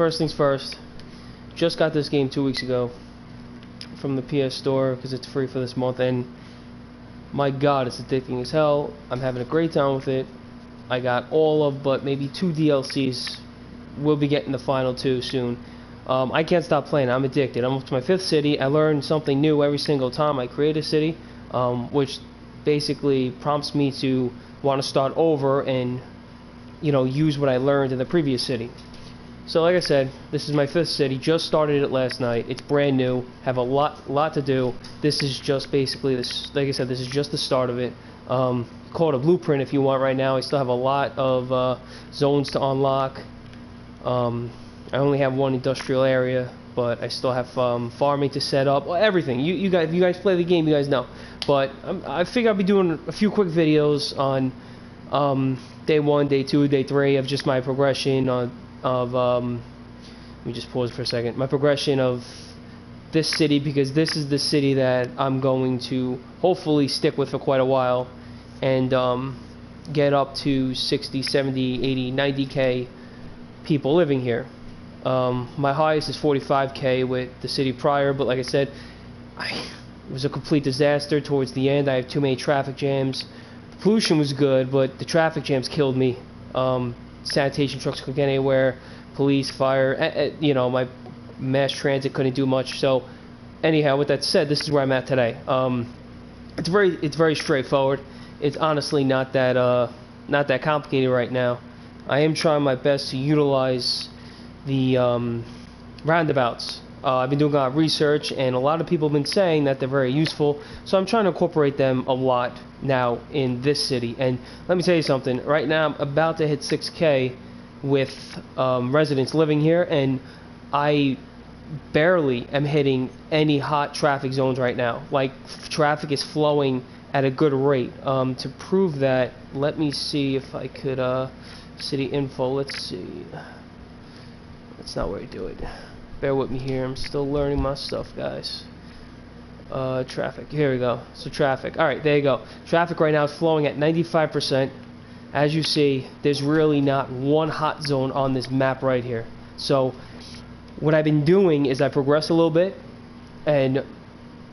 first things first. Just got this game 2 weeks ago from the PS Store because it's free for this month, and my God, it's addicting as hell. I'm having a great time with it. I got all of but maybe 2 DLCs. We'll be getting the final 2 soon. I can't stop playing. I'm addicted. I'm up to my 5th city. I learn something new every single time I create a city, which basically prompts me to want to start over and, you know, use what I learned in the previous city. So like I said, this is my 5th city. Just started it last night. It's brand new. Have a lot to do. This is just basically this. Like I said, this is just the start of it. Call it a blueprint if you want. Right now, I still have a lot of zones to unlock. I only have 1 industrial area, but I still have farming to set up. Well, everything. You guys play the game, you guys know. But I figure I'll be doing a few quick videos on day 1, day 2, day 3 of just my progression of let me just pause for a second. My progression of this city, because this is the city that I'm going to hopefully stick with for quite a while and get up to 60, 70, 80, 90k people living here. My highest is 45k with the city prior, but like I said, it was a complete disaster towards the end. I have too many traffic jams. The pollution was good, but the traffic jams killed me. Sanitation trucks couldn't get anywhere, police, fire, you know, my mass transit couldn't do much. So anyhow, with that said, this is where I'm at today. It's very straightforward. It's honestly not that complicated right now. I am trying my best to utilize the roundabouts. I've been doing a lot of research, and a lot of people have been saying that they're very useful, so I'm trying to incorporate them a lot now in this city. And let me tell you something, right now I'm about to hit 6k with residents living here, and I barely am hitting any hot traffic zones right now. Like, traffic is flowing at a good rate. To prove that, let me see if I could city info. Let's see. That's not where I do it. Bear with me here. I'm still learning my stuff, guys. Traffic. Here we go. So traffic. All right, there you go. Traffic right now is flowing at 95%. As you see, there's really not one hot zone on this map right here. So what I've been doing is I progress a little bit, and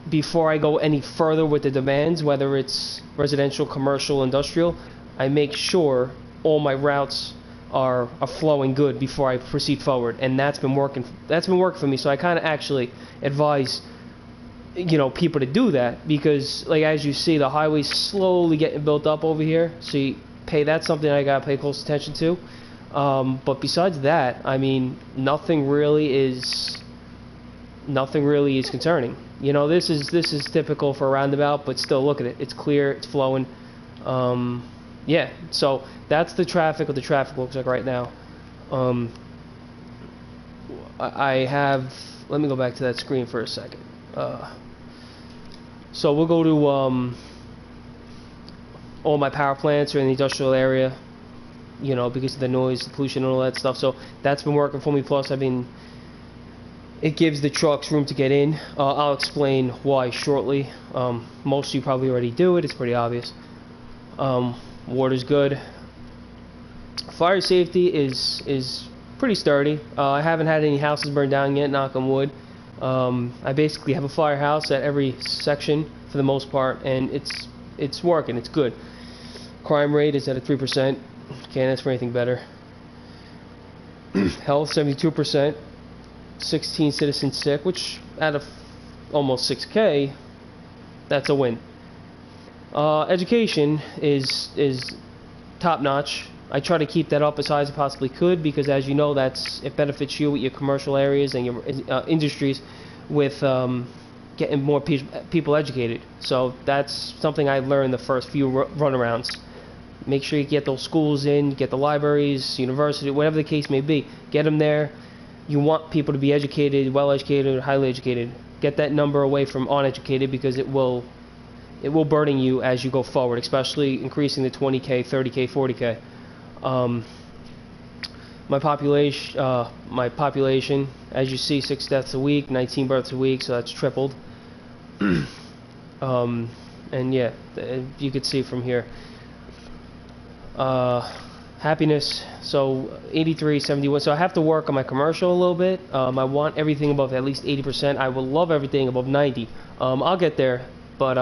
before I go any further with the demands, whether it's residential, commercial, industrial, I make sure all my routes are flowing good before I proceed forward, and that's been working for me. So I kind of actually advise, you know, people to do that, because like as you see, the highway's slowly getting built up over here, so that's something I gotta pay close attention to. But besides that, I mean, nothing really is concerning. You know, this is typical for a roundabout, but still, look at it. It's clear, it's flowing. Yeah, so that's the traffic, what the traffic looks like right now. I have, let me go back to that screen for a second. So we'll go to all my power plants are in the industrial area, you know, because of the noise, the pollution, and all that stuff. So that's been working for me. Plus, it gives the trucks room to get in. I'll explain why shortly. Most of you probably already do it. It's pretty obvious. Water's good. Fire safety is pretty sturdy. I haven't had any houses burned down yet, knock on wood. I basically have a firehouse at every section for the most part, and it's working. It's good. Crime rate is at a 3%. Can't ask for anything better. Health 72%. 16 citizens sick, which out of almost 6k, that's a win. Education is top notch. I try to keep that up as high as I possibly could, because as you know, it benefits you with your commercial areas and your industries with getting more people educated. So that's something I learned the first few runarounds. Make sure you get those schools in, get the libraries, university, whatever the case may be. Get them there. You want people to be educated, well-educated, highly educated. Get that number away from uneducated, because it will burden you as you go forward, especially increasing the 20k, 30k, 40k. My population, as you see, 6 deaths a week, 19 births a week, so that's tripled. And yeah, you could see from here. Happiness, so 83, 71. So I have to work on my commercial a little bit. I want everything above at least 80%. I would love everything above 90. I'll get there, but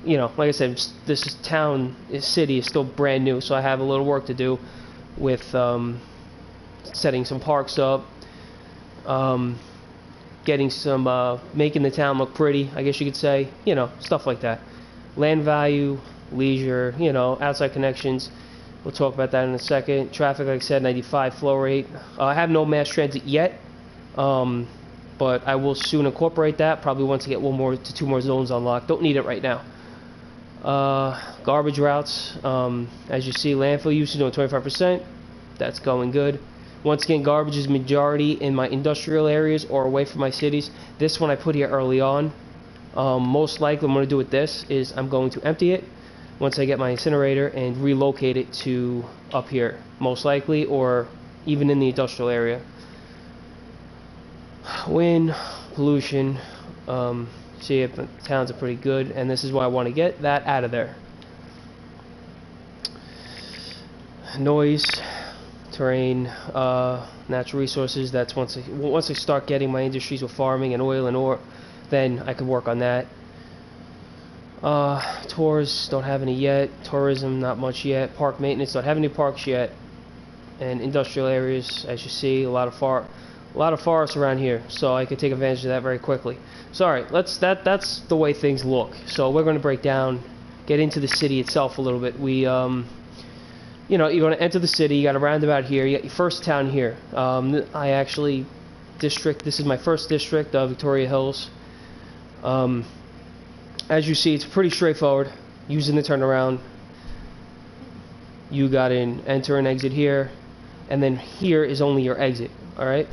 you know, like I said, this city is still brand new, so I have a little work to do with setting some parks up, getting some, making the town look pretty, I guess you could say, you know, stuff like that. Land value, leisure, you know, outside connections. We'll talk about that in a second. Traffic, like I said, 95 flow rate. I have no mass transit yet, but I will soon incorporate that, probably once I get 1 more to 2 more zones unlocked. Don't need it right now. Garbage routes, as you see, landfill usage on 25%. That's going good. Once again, garbage is majority in my industrial areas or away from my cities. This one I put here early on. Most likely what I'm going to do with this is I'm going to empty it once I get my incinerator and relocate it to up here, most likely, or even in the industrial area. Wind, pollution, see if the towns are pretty good, and this is why I want to get that out of there. Noise, terrain, natural resources. That's once I start getting my industries with farming and oil and ore, then I can work on that. Tours, don't have any yet. Tourism, not much yet. Park maintenance, don't have any parks yet. And industrial areas, as you see, a lot of forests around here, so I could take advantage of that very quickly. So alright, that's the way things look. So we're going to break down, get into the city itself a little bit. We you know, you're going to enter the city, you got a roundabout here, you got your first town here. This is my first district, Victoria Hills. As you see, it's pretty straightforward. Using the turnaround, you got an enter and exit here, and then here is only your exit. All right.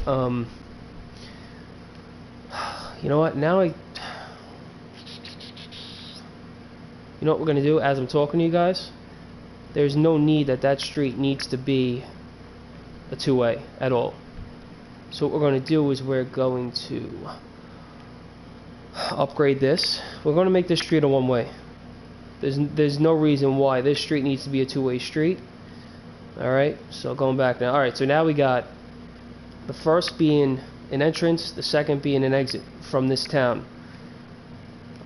You know what? You know what we're gonna do as I'm talking to you guys? There's no need that street needs to be a two-way at all. So what we're going to do is we're going to upgrade this. We're going to make this street a one-way. There's no reason why this street needs to be a two-way street. Alright, so going back now. Alright, so now we got the first being an entrance, the second being an exit from this town.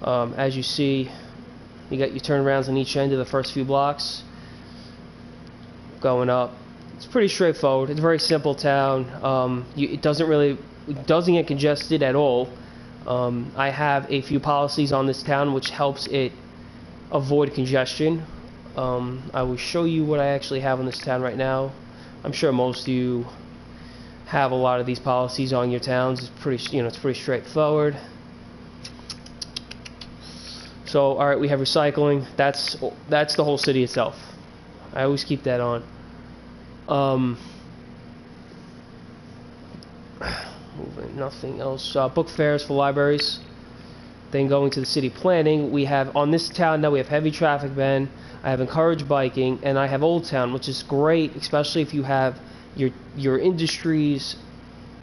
As you see, you got your turnarounds on each end of the first few blocks. Going up. It's pretty straightforward. It's a very simple town. It doesn't get congested at all. I have a few policies on this town which helps it avoid congestion. I will show you what I actually have on this town right now. I'm sure most of you have a lot of these policies on your towns. It's pretty, it's pretty straightforward. So, all right, we have recycling. That's the whole city itself. I always keep that on. Moving, nothing else. Book fairs for libraries. Then going to the city planning, we have on this town now we have heavy traffic ban. I have encouraged biking, and I have Old Town, which is great, especially if you have your industries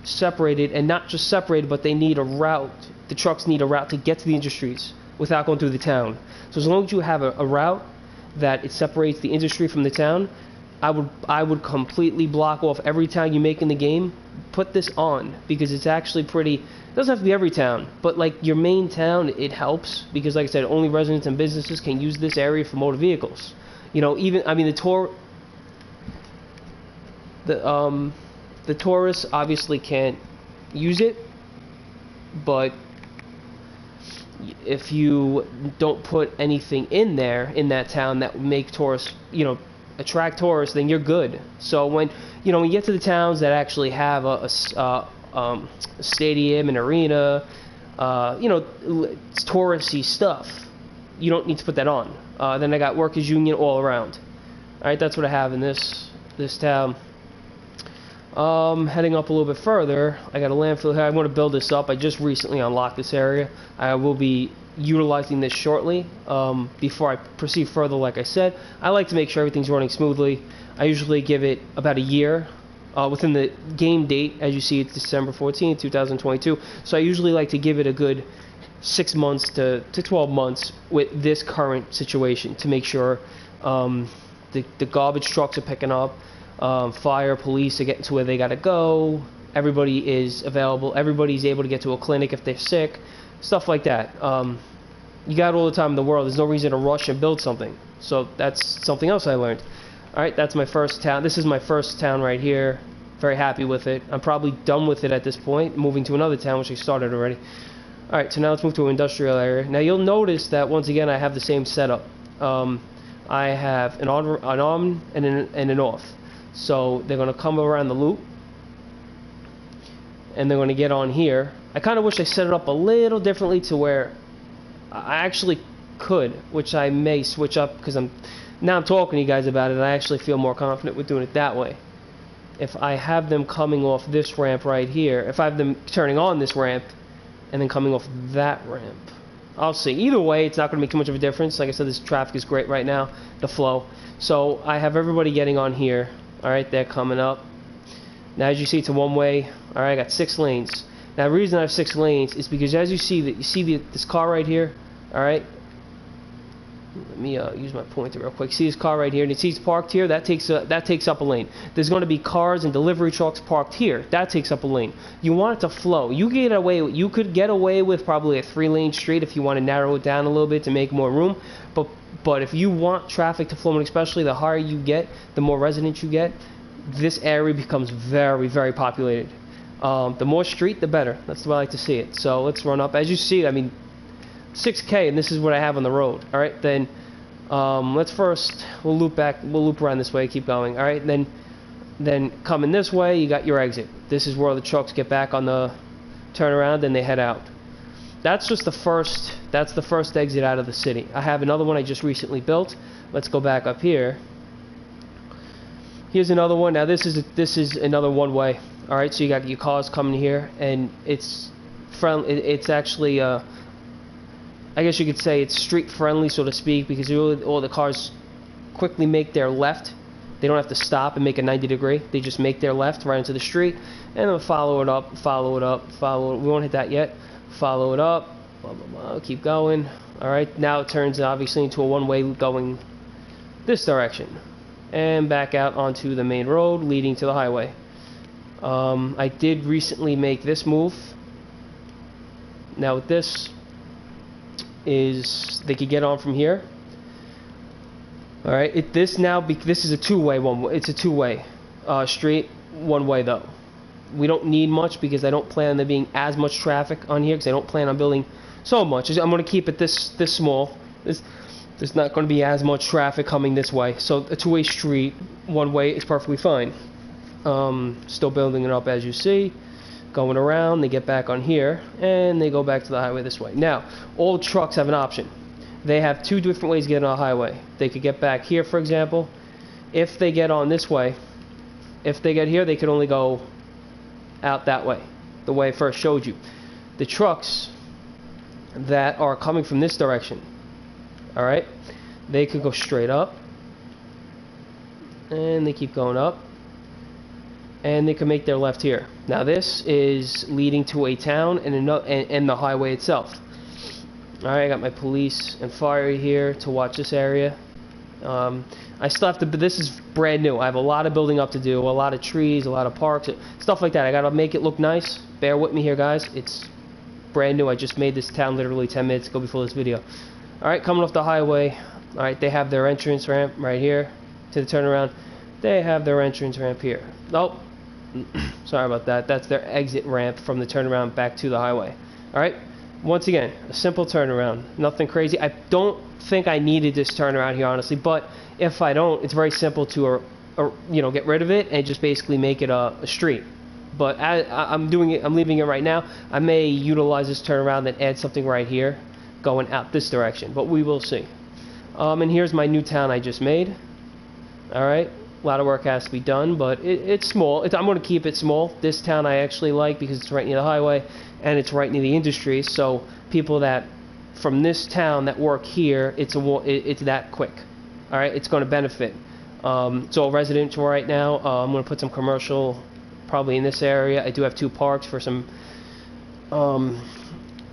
separated, and not just separated, but they need a route. The trucks need a route to get to the industries without going through the town. So as long as you have a route that it separates the industry from the town, I would completely block off every town you make in the game. Put this on, because it's actually pretty. It doesn't have to be every town, but like your main town, it helps, because like I said, only residents and businesses can use this area for motor vehicles. Even the tourists obviously can't use it, but if you don't put anything in there in that town that would make tourists, attract tourists, then you're good. So when you get to the towns that actually have a stadium, an arena, it's touristy stuff, you don't need to put that on. Then I got workers union all around. All right, that's what I have in this town. Heading up a little bit further, I got a landfill here. I want to build this up. I just recently unlocked this area. I will be utilizing this shortly. Before I proceed further, like I said, I like to make sure everything's running smoothly. I usually give it about a year within the game date. As you see, it's December 14th, 2022. So I usually like to give it a good 6 months to 12 months with this current situation to make sure the garbage trucks are picking up. Fire, police are getting to where they gotta go. Everybody is available. Everybody's able to get to a clinic if they're sick. Stuff like that. You got all the time in the world. There's no reason to rush and build something. So that's something else I learned. Alright, that's my first town. This is my first town right here. Very happy with it. I'm probably done with it at this point. Moving to another town, which I started already. Alright, so now let's move to an industrial area. Now you'll notice that once again I have the same setup. I have an on and an off. So they're going to come around the loop. And they're going to get on here. I kind of wish I set it up a little differently to where I actually could, which I may switch up because I'm talking to you guys about it, and I actually feel more confident with doing it that way. If I have them coming off this ramp right here, if I have them turning on this ramp and then coming off that ramp, I'll see. Either way, it's not going to make too much of a difference. Like I said, this traffic is great right now, the flow. So I have everybody getting on here. All right, they're coming up. Now, as you see, it's a one-way. All right, I got 6 lanes. Now, the reason I have 6 lanes is because as you see this car right here. All right. Let me use my pointer real quick. See this car right here, and you see it's parked here. That takes up a lane. There's going to be cars and delivery trucks parked here. That takes up a lane. You want it to flow. You could get away with probably a 3-lane street if you want to narrow it down a little bit to make more room. But if you want traffic to flow, and especially the higher you get, the more residents you get, this area becomes very, very populated. The more street, the better. That's the way I like to see it. So let's run up. As you see, I mean, 6K, and this is what I have on the road. All right, then let's first we'll loop around this way, keep going. All right, then coming this way, you got your exit. This is where the trucks get back on the turnaround, and they head out. That's just the first. That's the first exit out of the city. I have another one I just recently built. Let's go back up here. Here's another one. Now this is another one-way. All right, so you got your cars coming here, and it's friendly. It's actually I guess you could say it's street friendly, so to speak, because really all the cars quickly make their left. They don't have to stop and make a 90-degree. They just make their left right into the street, and then follow it up, follow it up, follow it. We won't hit that yet. Follow it up, blah, blah, blah, keep going. All right, now it turns obviously into a one-way going this direction, and back out onto the main road leading to the highway. I did recently make this move. Now with this is they could get on from here. All right, this is a two-way one. It's a two-way street, one-way though. We don't need much because I don't plan on there being as much traffic on here because I don't plan on building so much. I'm going to keep it this small. There's not going to be as much traffic coming this way. So a two-way street, one-way is perfectly fine. Still building it up as you see. Going around, they get back on here, and they go back to the highway this way. Now, all trucks have an option. They have 2 different ways to get on a highway. They could get back here, for example. If they get on this way, if they get here, they could only go out that way, the way I first showed you. The trucks that are coming from this direction, all right, they could go straight up, and they keep going up, and they can make their left here. Now this is leading to a town and the highway itself. Alright, I got my police and fire here to watch this area. I still have to, but this is brand new. I have a lot of building up to do, a lot of trees, a lot of parks, stuff like that. I gotta make it look nice. Bear with me here, guys. It's brand new. I just made this town literally 10 minutes ago before this video. Alright, coming off the highway. Alright, they have their entrance ramp right here to the turnaround. They have their entrance ramp here. Nope. Sorry about that. That's their exit ramp from the turnaround back to the highway. Alright, once again, a simple turnaround. Nothing crazy. I don't think I needed this turnaround here, honestly, but if I don't, it's very simple to get rid of it and just basically make it a street. But I'm doing it, I'm leaving it right now. I may utilize this turnaround and add something right here going out this direction, but we will see. And here's my new town I just made. Alright, a lot of work has to be done, but it's small. I'm going to keep it small. This town I actually like because it's right near the highway and it's right near the industry, so people that from this town that work here, it's that quick. Alright, it's going to benefit. It's all residential right now. I'm going to put some commercial probably in this area. I do have 2 parks for some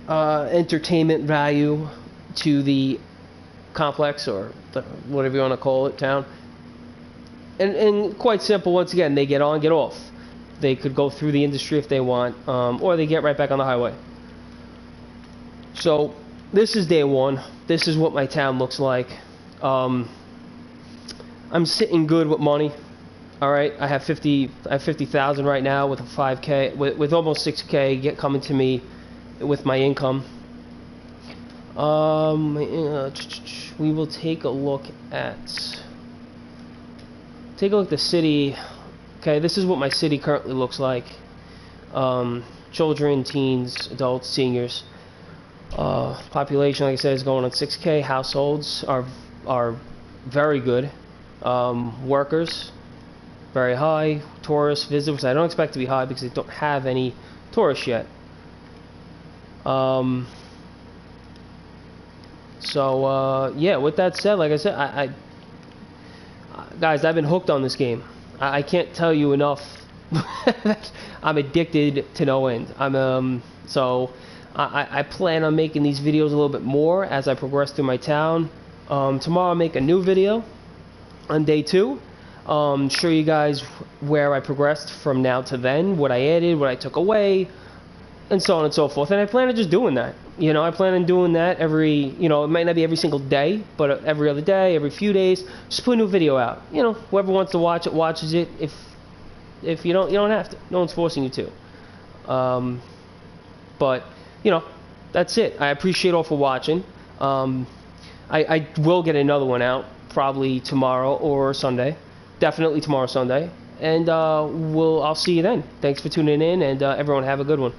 entertainment value to the complex or whatever you want to call it, town. And quite simple. Once again, they get on, get off. They could go through the industry if they want, or they get right back on the highway. So this is day one. This is what my town looks like. I'm sitting good with money. All right, I have 50,000 right now with a 5K, with almost 6K coming to me with my income. We will take a look at the city. Okay, this is what my city currently looks like. Children, teens, adults, seniors. Population, like I said, is going on 6K. Households are very good. Workers, very high. Tourists, visitors, I don't expect to be high because they don't have any tourists yet. Yeah, with that said, like I said, guys, I've been hooked on this game. I can't tell you enough. I'm addicted to no end. I plan on making these videos a little bit more as I progress through my town. Tomorrow I'll make a new video on day 2. Show you guys where I progressed from now to then, what I added, what I took away, and so on and so forth. And I plan on just doing that. I plan on doing that every, it might not be every single day, but every other day, every few days, just put a new video out. Whoever wants to watch it, watches it. If you don't have to. No one's forcing you to. But, that's it. I appreciate all for watching. I will get another one out probably tomorrow or Sunday. Definitely tomorrow, Sunday. And I'll see you then. Thanks for tuning in, and everyone have a good one.